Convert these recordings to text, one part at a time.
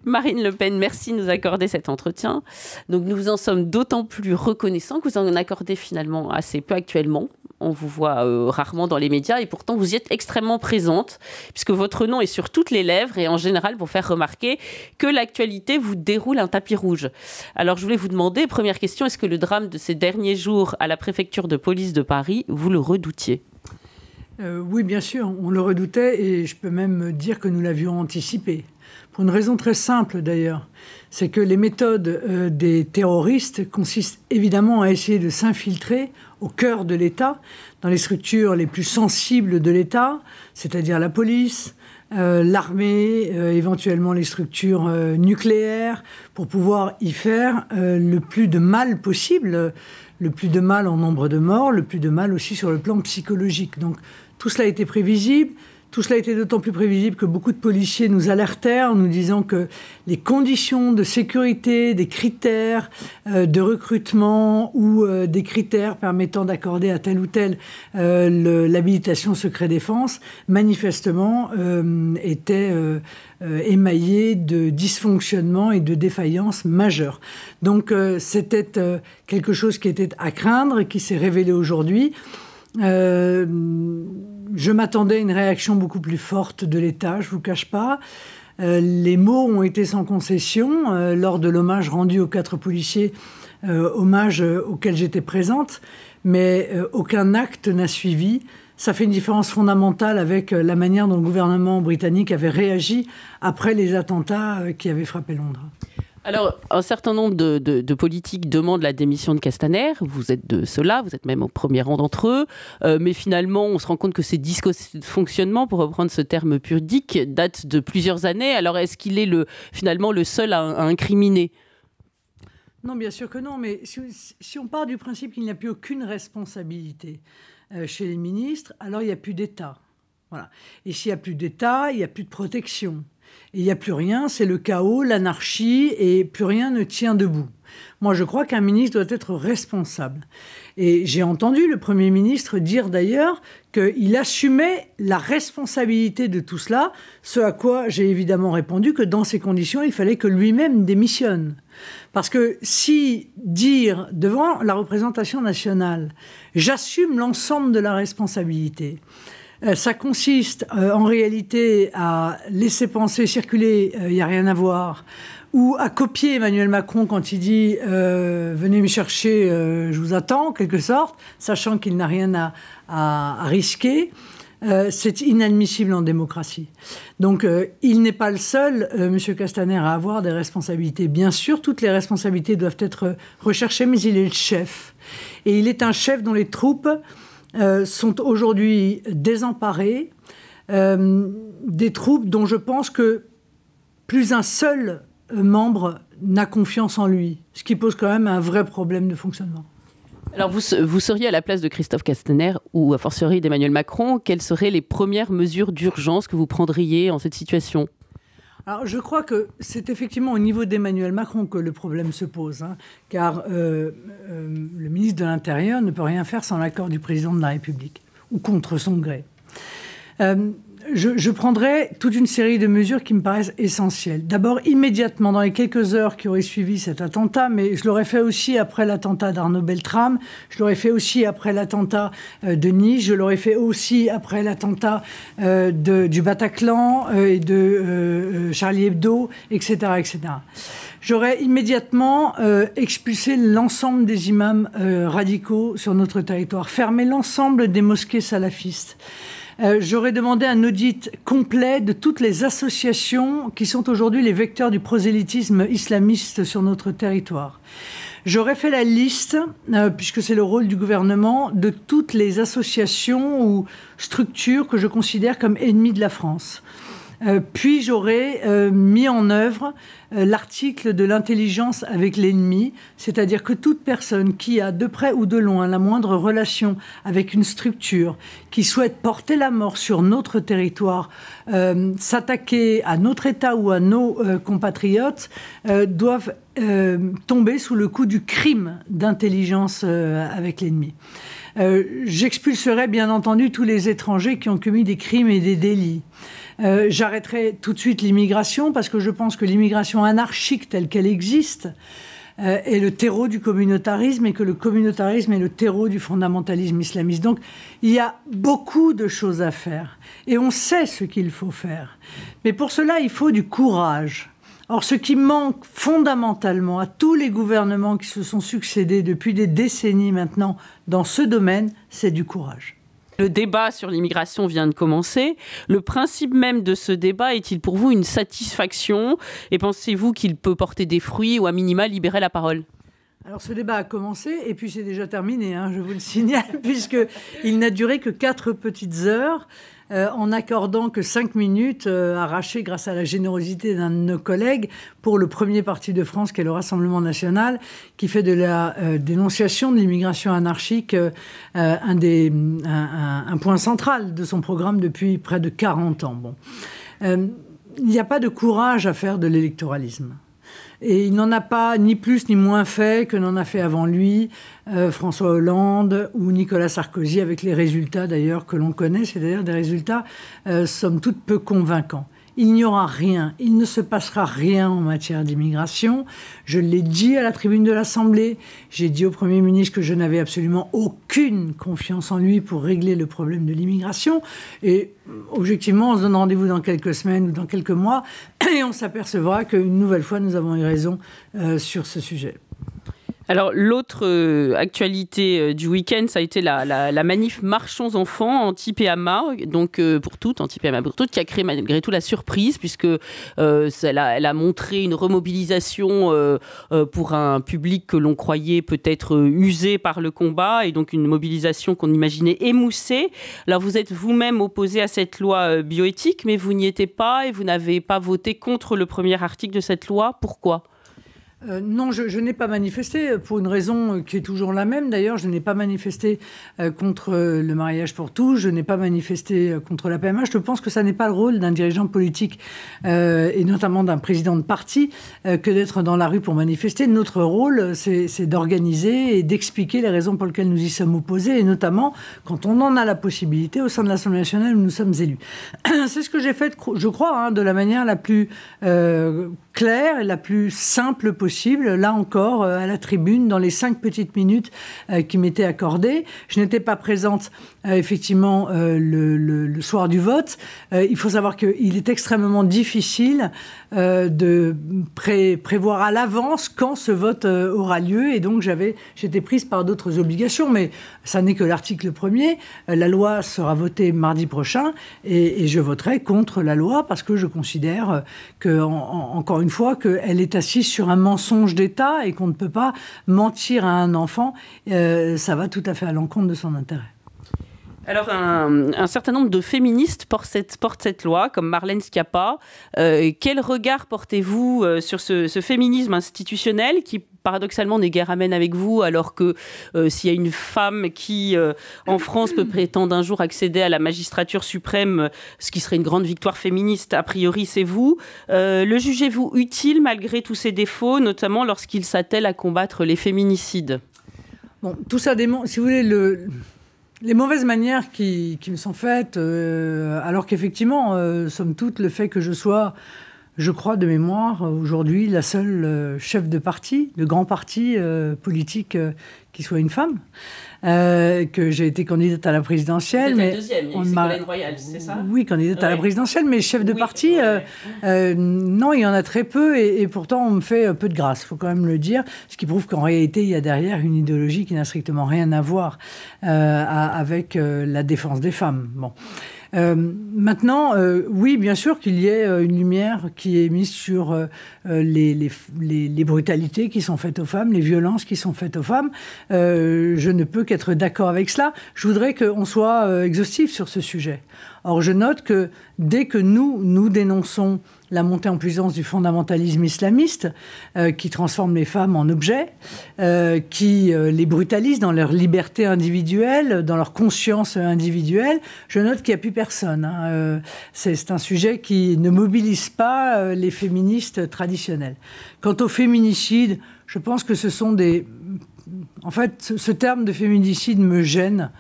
Marine Le Pen, merci de nous accorder cet entretien. Donc nous vous en sommes d'autant plus reconnaissants que vous en accordez finalement assez peu actuellement. On vous voit rarement dans les médias et pourtant vous y êtes extrêmement présente puisque votre nom est sur toutes les lèvres et en général pour faire remarquer que l'actualité vous déroule un tapis rouge. Alors je voulais vous demander, première question, est-ce que le drame de ces derniers jours à la préfecture de police de Paris, vous le redoutiez ? Oui, bien sûr, on le redoutait et je peux même dire que nous l'avions anticipé. Pour une raison très simple d'ailleurs, c'est que les méthodes des terroristes consistent évidemment à essayer de s'infiltrer au cœur de l'État, dans les structures les plus sensibles de l'État, c'est-à-dire la police, l'armée, éventuellement les structures nucléaires, pour pouvoir y faire le plus de mal possible, le plus de mal en nombre de morts, le plus de mal aussi sur le plan psychologique. Donc tout cela était prévisible. Tout cela était d'autant plus prévisible que beaucoup de policiers nous alertèrent en nous disant que les conditions de sécurité, des critères de recrutement ou des critères permettant d'accorder à tel ou tel l'habilitation secret défense, manifestement, étaient émaillés de dysfonctionnements et de défaillances majeures. Donc c'était quelque chose qui était à craindre et qui s'est révélé aujourd'hui. Je m'attendais à une réaction beaucoup plus forte de l'État, je ne vous cache pas. Les mots ont été sans concession lors de l'hommage rendu aux 4 policiers, hommage auquel j'étais présente, mais aucun acte n'a suivi. Ça fait une différence fondamentale avec la manière dont le gouvernement britannique avait réagi après les attentats qui avaient frappé Londres. Alors, un certain nombre de politiques demandent la démission de Castaner. Vous êtes de ceux-là, vous êtes même au premier rang d'entre eux. Mais finalement, on se rend compte que ces dysfonctionnements, pour reprendre ce terme pudique, datent de plusieurs années. Alors, est-ce qu'il est finalement le seul à incriminer ? Non, bien sûr que non. Mais si on part du principe qu'il n'y a plus aucune responsabilité chez les ministres, alors il n'y a plus d'État. Voilà. Et s'il n'y a plus d'État, il n'y a plus de protection. Et il n'y a plus rien, c'est le chaos, l'anarchie, et plus rien ne tient debout. Moi, je crois qu'un ministre doit être responsable. Et j'ai entendu le Premier ministre dire d'ailleurs qu'il assumait la responsabilité de tout cela, ce à quoi j'ai évidemment répondu que dans ces conditions, il fallait que lui-même démissionne. Parce que si dire devant la représentation nationale, j'assume l'ensemble de la responsabilité, ça consiste en réalité à laisser penser, circuler, il n'y a rien à voir, ou à copier Emmanuel Macron quand il dit venez me chercher, je vous attends, en quelque sorte, sachant qu'il n'a rien à risquer. C'est inadmissible en démocratie. Donc il n'est pas le seul, M. Castaner, à avoir des responsabilités. Bien sûr, toutes les responsabilités doivent être recherchées, mais il est le chef. Et il est un chef dont les troupes sont aujourd'hui désemparées, des troupes dont je pense que plus un seul membre n'a confiance en lui, ce qui pose quand même un vrai problème de fonctionnement. Alors vous seriez à la place de Christophe Castaner ou a fortiori d'Emmanuel Macron, quelles seraient les premières mesures d'urgence que vous prendriez en cette situation ? Alors, je crois que c'est effectivement au niveau d'Emmanuel Macron que le problème se pose, car le ministre de l'Intérieur ne peut rien faire sans l'accord du président de la République, ou contre son gré. Je prendrai toute une série de mesures qui me paraissent essentielles. D'abord, immédiatement, dans les quelques heures qui auraient suivi cet attentat, mais je l'aurais fait aussi après l'attentat d'Arnaud Beltrame, je l'aurais fait aussi après l'attentat de Nice, je l'aurais fait aussi après l'attentat du Bataclan et de Charlie Hebdo, etc., etc. J'aurais immédiatement expulsé l'ensemble des imams radicaux sur notre territoire, fermé l'ensemble des mosquées salafistes. J'aurais demandé un audit complet de toutes les associations qui sont aujourd'hui les vecteurs du prosélytisme islamiste sur notre territoire. J'aurais fait la liste, puisque c'est le rôle du gouvernement, de toutes les associations ou structures que je considère comme ennemies de la France. Puis j'aurais mis en œuvre l'article de l'intelligence avec l'ennemi, c'est-à-dire que toute personne qui a de près ou de loin la moindre relation avec une structure qui souhaite porter la mort sur notre territoire, s'attaquer à notre État ou à nos compatriotes, doivent tomber sous le coup du crime d'intelligence avec l'ennemi. J'expulserai bien entendu tous les étrangers qui ont commis des crimes et des délits. J'arrêterai tout de suite l'immigration, parce que je pense que l'immigration anarchique telle qu'elle existe est le terreau du communautarisme, et que le communautarisme est le terreau du fondamentalisme islamiste. Donc il y a beaucoup de choses à faire, et on sait ce qu'il faut faire. Mais pour cela, il faut du courage. Or, ce qui manque fondamentalement à tous les gouvernements qui se sont succédés depuis des décennies maintenant dans ce domaine, c'est du courage. Le débat sur l'immigration vient de commencer. Le principe même de ce débat est-il pour vous une satisfaction? Et pensez-vous qu'il peut porter des fruits ou à minima libérer la parole? Alors ce débat a commencé et puis c'est déjà terminé, je vous le signale, puisqu'il n'a duré que 4 petites heures, en accordant que 5 minutes arrachées grâce à la générosité d'un de nos collègues pour le premier parti de France, qui est le Rassemblement national, qui fait de la dénonciation de l'immigration anarchique un point central de son programme depuis près de 40 ans. Bon. Il n'y a pas de courage à faire de l'électoralisme. Et il n'en a pas ni plus ni moins fait que n'en a fait avant lui François Hollande ou Nicolas Sarkozy, avec les résultats d'ailleurs que l'on connaît, c'est-à-dire des résultats somme toute peu convaincants. Il n'y aura rien, il ne se passera rien en matière d'immigration. Je l'ai dit à la tribune de l'Assemblée, j'ai dit au Premier ministre que je n'avais absolument aucune confiance en lui pour régler le problème de l'immigration. Et objectivement, on se donne rendez-vous dans quelques semaines ou dans quelques mois et on s'apercevra qu'une nouvelle fois, nous avons eu raison sur ce sujet. Alors, l'autre actualité du week-end, ça a été la manif Marchons Enfants anti-PMA, donc pour toutes, anti-PMA pour toutes, qui a créé malgré tout la surprise, puisque elle a montré une remobilisation pour un public que l'on croyait peut-être usé par le combat, et donc une mobilisation qu'on imaginait émoussée. Alors, vous êtes vous-même opposé à cette loi bioéthique, mais vous n'y étiez pas et vous n'avez pas voté contre le premier article de cette loi. Pourquoi ? Non, je n'ai pas manifesté pour une raison qui est toujours la même. D'ailleurs, je n'ai pas manifesté contre le mariage pour tous, je n'ai pas manifesté contre la PMA. Je pense que ça n'est pas le rôle d'un dirigeant politique et notamment d'un président de parti que d'être dans la rue pour manifester. Notre rôle, c'est d'organiser et d'expliquer les raisons pour lesquelles nous y sommes opposés, et notamment quand on en a la possibilité au sein de l'Assemblée nationale où nous sommes élus. C'est ce que j'ai fait, je crois, de la manière la plus claire et la plus simple possible, là encore, à la tribune, dans les 5 petites minutes qui m'étaient accordées. Je n'étais pas présente, effectivement, le soir du vote. Il faut savoir qu'il est extrêmement difficile de prévoir à l'avance quand ce vote aura lieu, et donc j'étais prise par d'autres obligations, mais ça n'est que l'article 1er. La loi sera votée mardi prochain, et je voterai contre la loi parce que je considère que, encore une fois, qu'elle est assise sur un mensonge d'État et qu'on ne peut pas mentir à un enfant. Ça va tout à fait à l'encontre de son intérêt. Alors, un certain nombre de féministes portent cette loi, comme Marlène Schiappa. Quel regard portez-vous sur ce féminisme institutionnel qui, paradoxalement, n'est guère amène avec vous, alors que s'il y a une femme qui, en France, peut prétendre un jour accéder à la magistrature suprême, ce qui serait une grande victoire féministe, a priori, c'est vous. Le jugez-vous utile, malgré tous ses défauts, notamment lorsqu'il s'attelle à combattre les féminicides? Bon, tout ça démontre, si vous voulez, les mauvaises manières qui me sont faites, alors qu'effectivement, somme toute, le fait que je sois, je crois de mémoire, aujourd'hui, la seule chef de parti, de grand parti politique qui soit une femme, que j'ai été candidate à la présidentielle. Mais deuxième, c'est Ségolène Royal, c'est ça? Oui, candidate à la présidentielle, mais chef de parti, non, il y en a très peu, et pourtant on me fait peu de grâce, il faut quand même le dire, ce qui prouve qu'en réalité, il y a derrière une idéologie qui n'a strictement rien à voir avec la défense des femmes. Bon. Maintenant, oui, bien sûr qu'il y ait une lumière qui est mise sur les brutalités qui sont faites aux femmes, les violences qui sont faites aux femmes. Je ne peux qu'être d'accord avec cela. Je voudrais qu'on soit exhaustif sur ce sujet. Or, je note que dès que nous dénonçons la montée en puissance du fondamentalisme islamiste, qui transforme les femmes en objets, qui les brutalise dans leur liberté individuelle, dans leur conscience individuelle, je note qu'il n'y a plus personne. C'est un sujet qui ne mobilise pas les féministes traditionnelles. Quant au féminicide, je pense que ce sont des... En fait, ce terme de féminicide me gêne,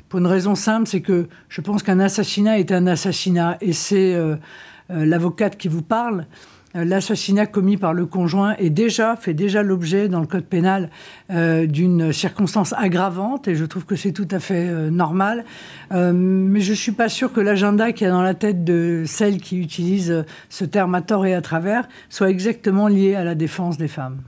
pour une raison simple, c'est que je pense qu'un assassinat est un assassinat. Et c'est l'avocate qui vous parle. L'assassinat commis par le conjoint fait déjà l'objet dans le code pénal d'une circonstance aggravante, et je trouve que c'est tout à fait normal. Mais je ne suis pas sûre que l'agenda qu'il y a dans la tête de celle qui utilise ce terme à tort et à travers soit exactement lié à la défense des femmes.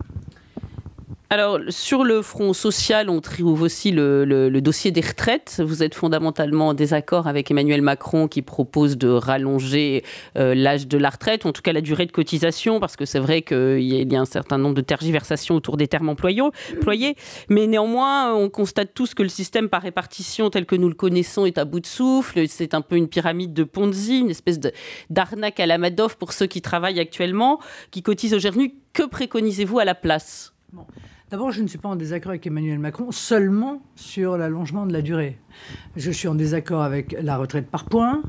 Alors, sur le front social, on trouve aussi le dossier des retraites. Vous êtes fondamentalement en désaccord avec Emmanuel Macron qui propose de rallonger l'âge de la retraite, ou en tout cas la durée de cotisation, parce que c'est vrai qu'il y a un certain nombre de tergiversations autour des termes employés. Mais néanmoins, on constate tous que le système par répartition tel que nous le connaissons est à bout de souffle. C'est un peu une pyramide de Ponzi, une espèce d'arnaque à la Madoff pour ceux qui travaillent actuellement, qui cotisent aujourd'hui. Que préconisez-vous à la place ? Bon. D'abord, je ne suis pas en désaccord avec Emmanuel Macron seulement sur l'allongement de la durée. Je suis en désaccord avec la retraite par points.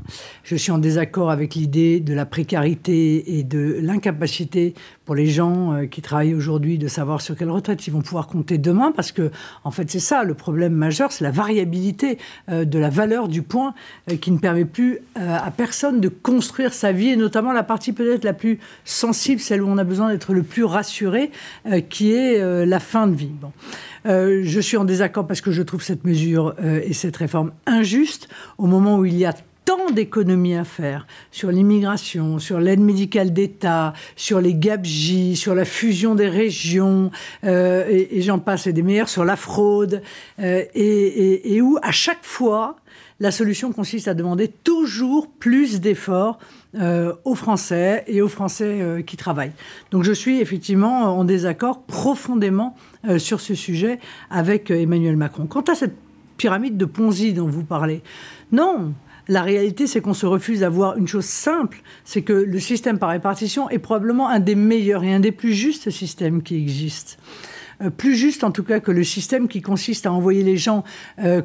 Je suis en désaccord avec l'idée de la précarité et de l'incapacité pour les gens qui travaillent aujourd'hui de savoir sur quelle retraite ils vont pouvoir compter demain. Parce que, en fait, c'est ça le problème majeur, c'est la variabilité de la valeur du point qui ne permet plus à personne de construire sa vie, et notamment la partie peut-être la plus sensible, celle où on a besoin d'être le plus rassuré, qui est la fin de vie. Bon. Je suis en désaccord parce que je trouve cette mesure et cette réforme injuste au moment où il y a tant d'économies à faire sur l'immigration, sur l'aide médicale d'État, sur les gabegies, sur la fusion des régions, et j'en passe et des meilleurs, sur la fraude, et où à chaque fois, la solution consiste à demander toujours plus d'efforts aux Français et aux Français qui travaillent. Donc je suis effectivement en désaccord profondément sur ce sujet avec Emmanuel Macron. Quant à cette pyramide de Ponzi dont vous parlez, non, la réalité c'est qu'on se refuse à voir une chose simple, c'est que le système par répartition est probablement un des meilleurs et un des plus justes systèmes qui existent. Plus juste en tout cas que le système qui consiste à envoyer les gens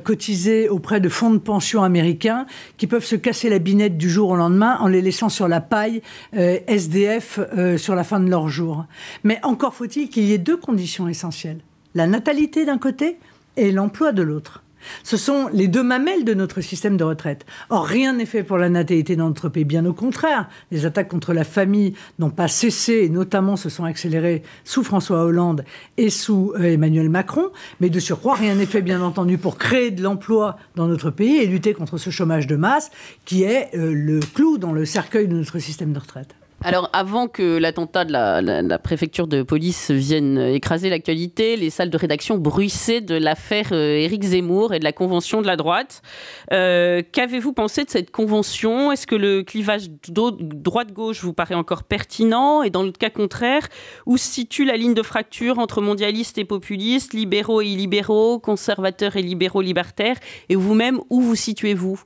cotiser auprès de fonds de pension américains qui peuvent se casser la binette du jour au lendemain en les laissant sur la paille SDF sur la fin de leur jour. Mais encore faut-il qu'il y ait deux conditions essentielles. La natalité d'un côté et l'emploi de l'autre. Ce sont les deux mamelles de notre système de retraite. Or, rien n'est fait pour la natalité dans notre pays. Bien au contraire, les attaques contre la famille n'ont pas cessé, et notamment se sont accélérées sous François Hollande et sous Emmanuel Macron. Mais de surcroît, rien n'est fait, bien entendu, pour créer de l'emploi dans notre pays et lutter contre ce chômage de masse qui est le clou dans le cercueil de notre système de retraite. Alors, avant que l'attentat de la préfecture de police vienne écraser l'actualité, les salles de rédaction bruissaient de l'affaire Éric Zemmour et de la convention de la droite. Qu'avez-vous pensé de cette convention ? Est-ce que le clivage droite-gauche vous paraît encore pertinent ? Et dans le cas contraire, où se situe la ligne de fracture entre mondialistes et populistes, libéraux et illibéraux, conservateurs et libéraux libertaires ? Et vous-même, où vous situez-vous ?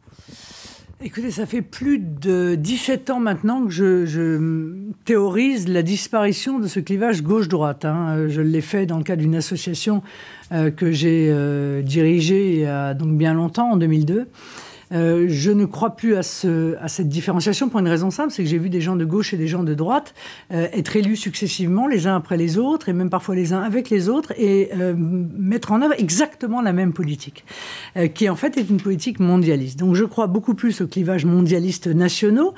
Écoutez, ça fait plus de 17 ans maintenant que je théorise la disparition de ce clivage gauche-droite. Je l'ai fait dans le cadre d'une association que j'ai dirigée il y a donc bien longtemps, en 2002. Je ne crois plus à cette différenciation pour une raison simple, c'est que j'ai vu des gens de gauche et des gens de droite être élus successivement, les uns après les autres, et même parfois les uns avec les autres, et mettre en œuvre exactement la même politique, qui en fait est une politique mondialiste. Donc je crois beaucoup plus aux clivages mondialistes nationaux.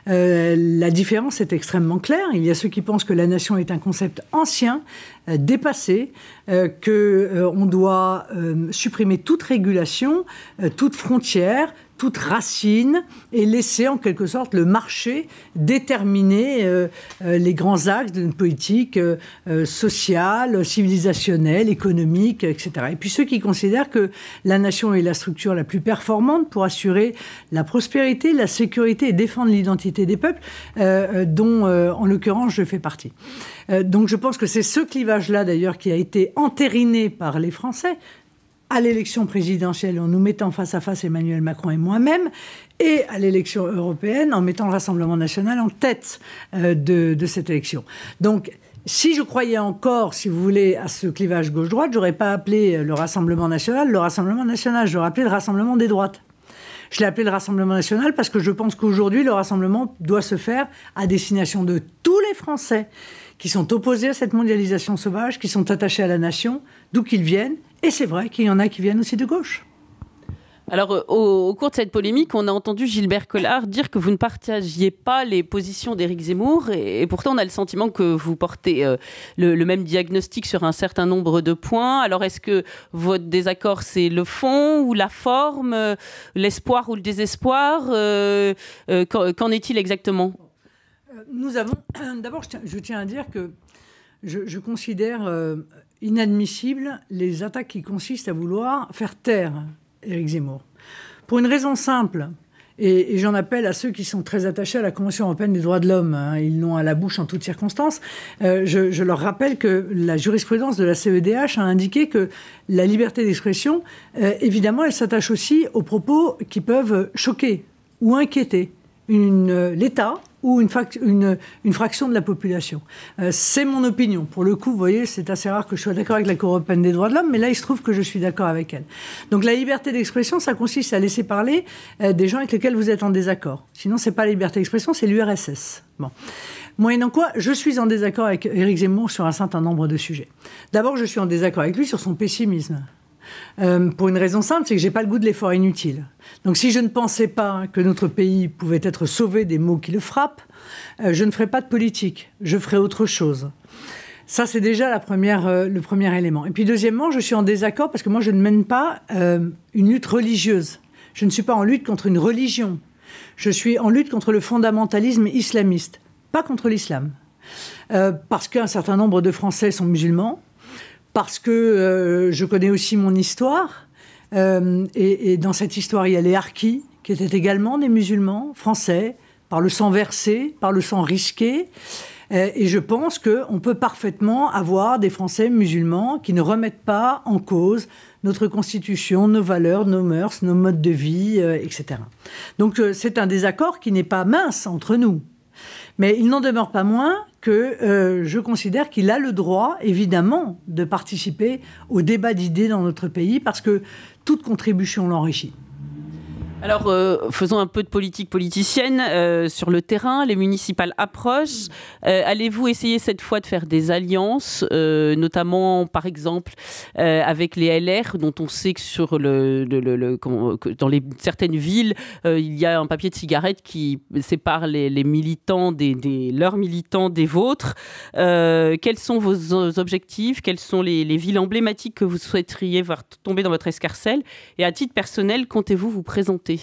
La différence est extrêmement claire. Il y a ceux qui pensent que la nation est un concept ancien, dépassé, qu'on doit supprimer toute régulation, toute frontière, toute racine, et laisser en quelque sorte le marché déterminer les grands axes d'une politique sociale, civilisationnelle, économique, etc. Et puis ceux qui considèrent que la nation est la structure la plus performante pour assurer la prospérité, la sécurité et défendre l'identité des peuples, dont en l'occurrence je fais partie. Donc je pense que c'est ce clivage-là d'ailleurs qui a été entériné par les Français à l'élection présidentielle en nous mettant face à face Emmanuel Macron et moi-même, et à l'élection européenne en mettant le Rassemblement national en tête de cette élection. Donc, si je croyais encore, si vous voulez, à ce clivage gauche-droite, j'aurais pas appelé le Rassemblement national, j'aurais appelé le Rassemblement des droites. Je l'ai appelé le Rassemblement national parce que je pense qu'aujourd'hui, le rassemblement doit se faire à destination de tous les Français qui sont opposés à cette mondialisation sauvage, qui sont attachés à la nation, d'où qu'ils viennent. Et c'est vrai qu'il y en a qui viennent aussi de gauche. Alors, au cours de cette polémique, on a entendu Gilbert Collard dire que vous ne partagiez pas les positions d'Éric Zemmour, et pourtant on a le sentiment que vous portez le même diagnostic sur un certain nombre de points. Alors, est-ce que votre désaccord, c'est le fond ou la forme, l'espoir ou le désespoir qu'en est-il exactement ? Nous avons... D'abord, je tiens à dire que je considère inadmissibles les attaques qui consistent à vouloir faire taire Éric Zemmour. Pour une raison simple, et j'en appelle à ceux qui sont très attachés à la Convention européenne des droits de l'homme, hein, ils l'ont à la bouche en toutes circonstances, je leur rappelle que la jurisprudence de la CEDH a indiqué que la liberté d'expression, évidemment, elle s'attache aussi aux propos qui peuvent choquer ou inquiéter l'État ou une fraction de la population. C'est mon opinion. Pour le coup, vous voyez, c'est assez rare que je sois d'accord avec la Cour européenne des droits de l'homme, mais là, il se trouve que je suis d'accord avec elle. Donc la liberté d'expression, ça consiste à laisser parler des gens avec lesquels vous êtes en désaccord. Sinon, c'est pas la liberté d'expression, c'est l'URSS. Bon. Moyennant quoi, je suis en désaccord avec Éric Zemmour sur un certain nombre de sujets. D'abord, je suis en désaccord avec lui sur son pessimisme. Pour une raison simple, c'est que j'ai pas le goût de l'effort inutile. Donc si je ne pensais pas que notre pays pouvait être sauvé des maux qui le frappent, je ne ferais pas de politique, je ferais autre chose. Ça, c'est déjà le premier élément. Et puis deuxièmement, je suis en désaccord parce que moi, je ne mène pas une lutte religieuse. Je ne suis pas en lutte contre une religion. Je suis en lutte contre le fondamentalisme islamiste, pas contre l'islam. Parce qu'un certain nombre de Français sont musulmans, parce que je connais aussi mon histoire, et dans cette histoire, il y a les harkis, qui étaient également des musulmans français, par le sang versé, par le sang risqué, et je pense qu'on peut parfaitement avoir des Français musulmans qui ne remettent pas en cause notre constitution, nos valeurs, nos mœurs, nos modes de vie, etc. Donc c'est un désaccord qui n'est pas mince entre nous. Mais il n'en demeure pas moins que je considère qu'il a le droit, évidemment, de participer au débat d'idées dans notre pays, parce que toute contribution l'enrichit. Alors, faisons un peu de politique politicienne sur le terrain. Les municipales approchent. Allez-vous essayer cette fois de faire des alliances, notamment, par exemple, avec les LR, dont on sait que sur que dans certaines villes, il y a un papier de cigarette qui sépare les militants leurs militants des vôtres. Quels sont vos objectifs? Quelles sont les villes emblématiques que vous souhaiteriez voir tomber dans votre escarcelle? Et à titre personnel, comptez-vous vous présenter?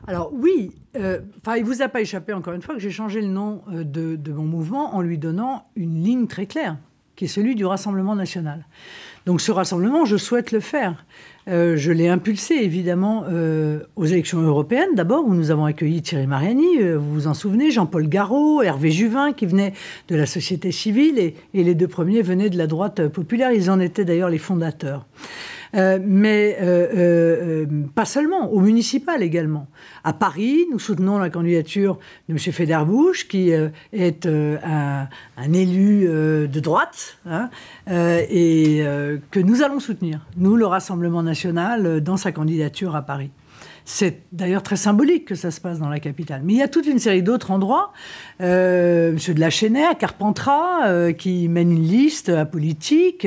Alors oui, il ne vous a pas échappé encore une fois que j'ai changé le nom de mon mouvement en lui donnant une ligne très claire, qui est celui du Rassemblement national. Donc ce rassemblement, je souhaite le faire. Je l'ai impulsé évidemment aux élections européennes d'abord, où nous avons accueilli Thierry Mariani, vous vous en souvenez, Jean-Paul Garot, Hervé Juvin, qui venaient de la société civile, et les deux premiers venaient de la droite populaire. Ils en étaient d'ailleurs les fondateurs. Mais pas seulement, au municipal également. À Paris, nous soutenons la candidature de M. Federbusch, qui est un élu de droite, hein, et que nous allons soutenir, nous, le Rassemblement national, dans sa candidature à Paris. C'est d'ailleurs très symbolique que ça se passe dans la capitale. Mais il y a toute une série d'autres endroits. M. de la Chênaie, à Carpentras, qui mène une liste apolitique,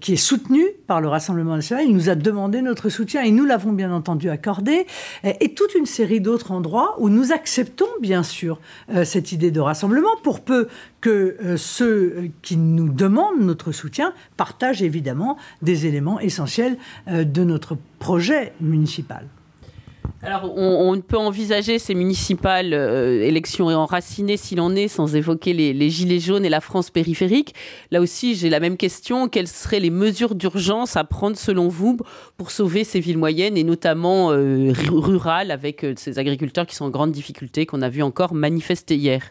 qui est soutenue par le Rassemblement national. Il nous a demandé notre soutien et nous l'avons bien entendu accordé. Et toute une série d'autres endroits où nous acceptons bien sûr cette idée de rassemblement, pour peu que ceux qui nous demandent notre soutien partagent évidemment des éléments essentiels de notre projet municipal. Alors, on peut envisager ces municipales élections enracinées, s'il en est, sans évoquer les gilets jaunes et la France périphérique. Là aussi, j'ai la même question. Quelles seraient les mesures d'urgence à prendre, selon vous, pour sauver ces villes moyennes, et notamment rurales, avec ces agriculteurs qui sont en grande difficulté, qu'on a vu encore manifester hier?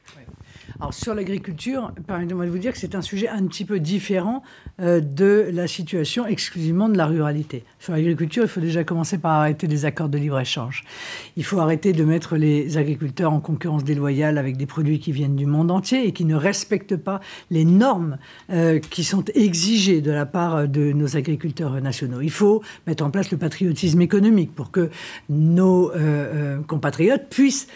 Alors sur l'agriculture, permettez-moi de vous dire que c'est un sujet un petit peu différent de la situation exclusivement de la ruralité. Sur l'agriculture, il faut déjà commencer par arrêter les accords de libre-échange. Il faut arrêter de mettre les agriculteurs en concurrence déloyale avec des produits qui viennent du monde entier et qui ne respectent pas les normes qui sont exigées de la part de nos agriculteurs nationaux. Il faut mettre en place le patriotisme économique pour que nos compatriotes puissent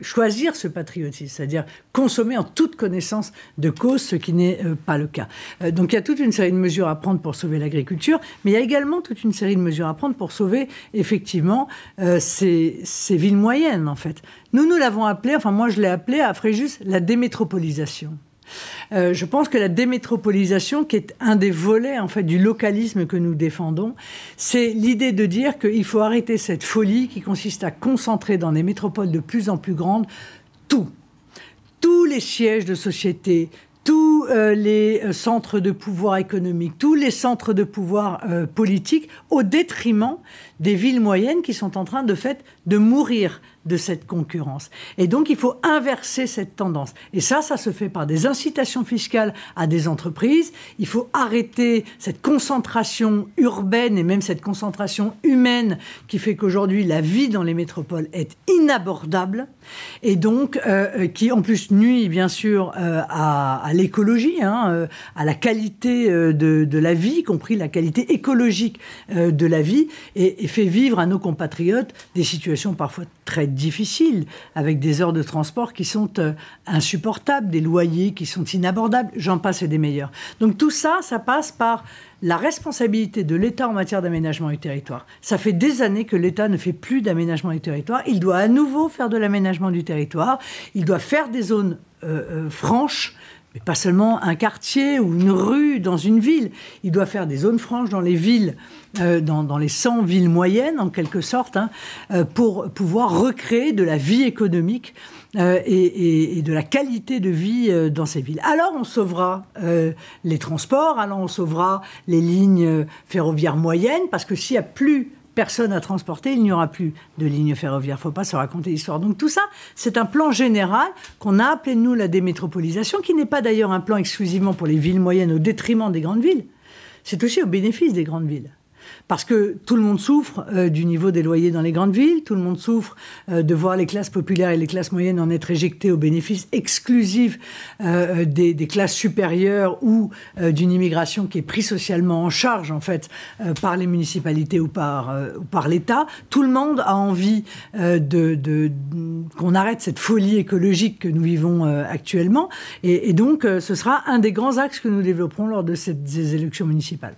choisir ce patriotisme, c'est-à-dire consommer en toute connaissance de cause, ce qui n'est pas le cas. Donc il y a toute une série de mesures à prendre pour sauver l'agriculture, mais il y a également toute une série de mesures à prendre pour sauver effectivement ces villes moyennes, en fait. Nous l'avons appelé, enfin moi je l'ai appelé à Fréjus, la démétropolisation. Je pense que la démétropolisation, qui est un des volets en fait du localisme que nous défendons, c'est l'idée de dire qu'il faut arrêter cette folie qui consiste à concentrer dans des métropoles de plus en plus grandes tous les sièges de société, tous les centres de pouvoir économique, tous les centres de pouvoir politique, au détriment des villes moyennes qui sont en train de fait de mourir de cette concurrence. Et donc, il faut inverser cette tendance. Et ça se fait par des incitations fiscales à des entreprises. Il faut arrêter cette concentration urbaine et même cette concentration humaine qui fait qu'aujourd'hui, la vie dans les métropoles est inabordable et donc qui, en plus, nuit, bien sûr, à l'écologie, à la qualité de la vie, y compris la qualité écologique de la vie, et fait vivre à nos compatriotes des situations parfois très difficiles, avec des heures de transport qui sont insupportables, des loyers qui sont inabordables, j'en passe et des meilleurs. Donc tout ça, ça passe par la responsabilité de l'État en matière d'aménagement du territoire. Ça fait des années que l'État ne fait plus d'aménagement du territoire. Il doit à nouveau faire de l'aménagement du territoire. Il doit faire des zones franches, mais pas seulement un quartier ou une rue dans une ville. Il doit faire des zones franches dans les villes, dans les 100 villes moyennes, en quelque sorte, pour pouvoir recréer de la vie économique et de la qualité de vie dans ces villes. Alors on sauvera les transports, alors on sauvera les lignes ferroviaires moyennes, parce que s'il n'y a plus personne à transporter, il n'y aura plus de lignes ferroviaires. Il ne faut pas se raconter l'histoire. Donc tout ça, c'est un plan général qu'on a appelé, nous, la démétropolisation, qui n'est pas d'ailleurs un plan exclusivement pour les villes moyennes au détriment des grandes villes. C'est aussi au bénéfice des grandes villes. Parce que tout le monde souffre du niveau des loyers dans les grandes villes, tout le monde souffre de voir les classes populaires et les classes moyennes en être éjectées au bénéfice exclusif des classes supérieures ou d'une immigration qui est prise socialement en charge, en fait, par les municipalités ou par l'État. Tout le monde a envie qu'on arrête cette folie écologique que nous vivons actuellement. Et donc, ce sera un des grands axes que nous développerons lors de ces élections municipales.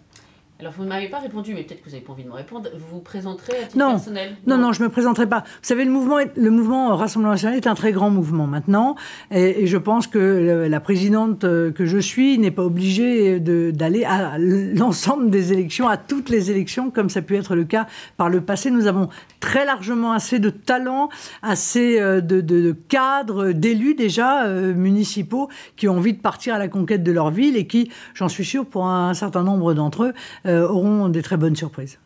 Alors, vous ne m'avez pas répondu, mais peut-être que vous n'avez pas envie de me répondre. Vous vous présenterez à titre personnel? Non, je ne me présenterai pas. Vous savez, le mouvement Rassemblement national est un très grand mouvement maintenant. Et je pense que la présidente que je suis n'est pas obligée d'aller à l'ensemble des élections, à toutes les élections, comme ça a pu être le cas par le passé. Nous avons très largement assez de talents, assez de cadres, d'élus déjà municipaux qui ont envie de partir à la conquête de leur ville et qui, j'en suis sûre, pour un certain nombre d'entre eux, auront des très bonnes surprises.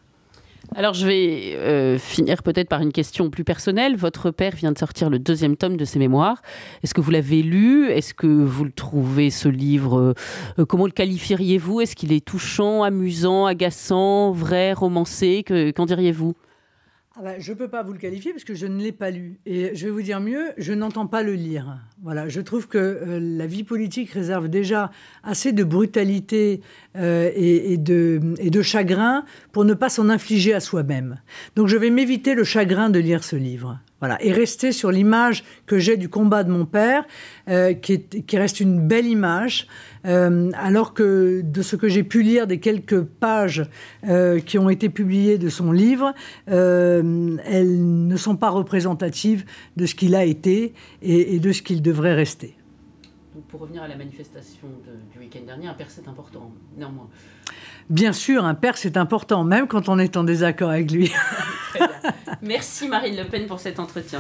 Alors, je vais finir peut-être par une question plus personnelle. Votre père vient de sortir le 2e tome de ses mémoires. Est-ce que vous l'avez lu? Est-ce que vous le trouvez, ce livre, comment le qualifieriez-vous? Est-ce qu'il est touchant, amusant, agaçant, vrai, romancé? Qu'en diriez-vous? Je ne peux pas vous le qualifier parce que je ne l'ai pas lu. Et je vais vous dire mieux, je n'entends pas le lire. Voilà, je trouve que la vie politique réserve déjà assez de brutalité et de chagrin pour ne pas s'en infliger à soi-même. Donc je vais m'éviter le chagrin de lire ce livre. Voilà, et rester sur l'image que j'ai du combat de mon père, qui reste une belle image, alors que de ce que j'ai pu lire des quelques pages qui ont été publiées de son livre, elles ne sont pas représentatives de ce qu'il a été et de ce qu'il devrait rester. Donc pour revenir à la manifestation du week-end dernier, un père c'est important, néanmoins. Bien sûr, un père c'est important, même quand on est en désaccord avec lui. Très bien. Merci Marine Le Pen pour cet entretien.